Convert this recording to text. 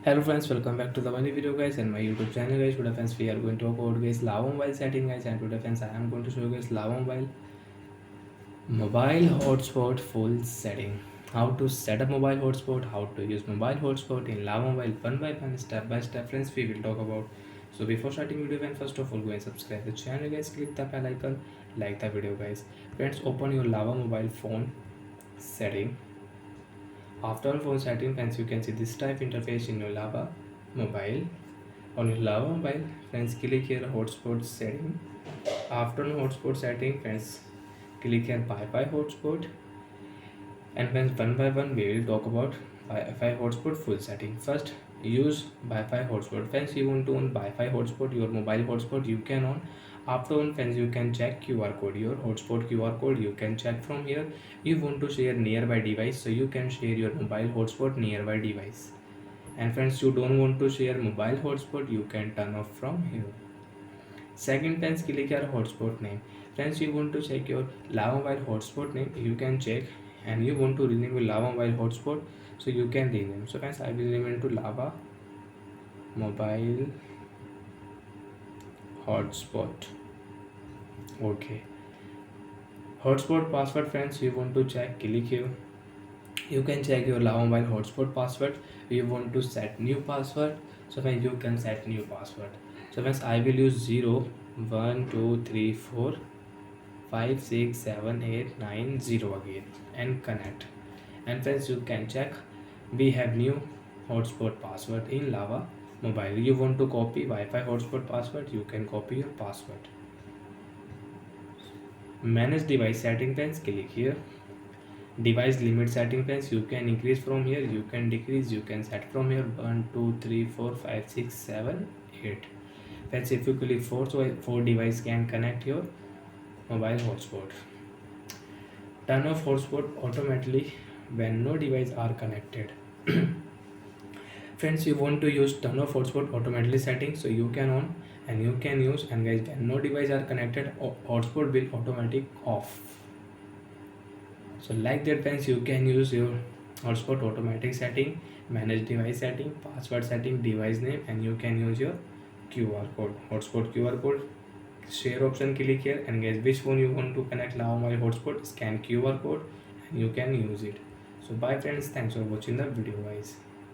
Hello friends, welcome back to the new video guys and my YouTube channel guys. Today friends we are going to talk about guys Lava mobile setting guys, and today friends I am going to show you guys Lava mobile hotspot full setting. How to set up mobile hotspot, how to use mobile hotspot in Lava mobile one by one, step by step friends we will talk about. So before starting video friends, first of all go and subscribe the channel guys, click the bell icon, like the video guys. Friends, open your Lava mobile phone setting. After on phone setting friends, you can see this type interface in your Lava mobile. On your Lava mobile friends, click here hotspot setting. After on hotspot setting friends, click here Wi-Fi hotspot, and friends one by one we will talk about Wi-Fi hotspot full setting. First, use Wi-Fi hotspot. Friends, you want to on Wi-Fi hotspot, your mobile hotspot you can on. After on friends, you can check QR code, your hotspot QR code you can check from here. You want to share nearby device, so you can share your mobile hotspot nearby device. And friends, you don't want to share mobile hotspot, you can turn off from here. Second, friends, click your hotspot name. Friends, you want to check your Lava mobile hotspot name, you can check. And you want to rename your Lava mobile hotspot, so you can rename. So friends, I will rename to Lava mobile hotspot. Okay. Hotspot password friends, you want to check, click here. You can check your Lava mobile hotspot password. You want to set new password, so friends you can set new password. So friends, I will use 0 1 2 3 4 5 6 7 8 9 0 again and connect. And friends, you can check we have new hotspot password in Lava mobile. You want to copy Wi-Fi hotspot password, you can copy your password. Manage device setting friends, click here. Device limit setting friends, you can increase from here, you can decrease, you can set from here 1 2 3 4 5 6 7 8 friends. If you click 4, so 4 device can connect your mobile hotspot. Turn off hotspot automatically when no device are connected. Friends, you want to use turn off hotspot automatically setting, so you can on and you can use. And guys, when no device are connected, hotspot will automatic off. So like that friends, you can use your hotspot automatic setting, manage device setting, password setting, device name, and you can use your QR code, hotspot QR code. Share option, click here, and guys, which phone you want to connect Lava mobile hotspot, scan QR code and you can use it. So bye friends, thanks for watching the video guys.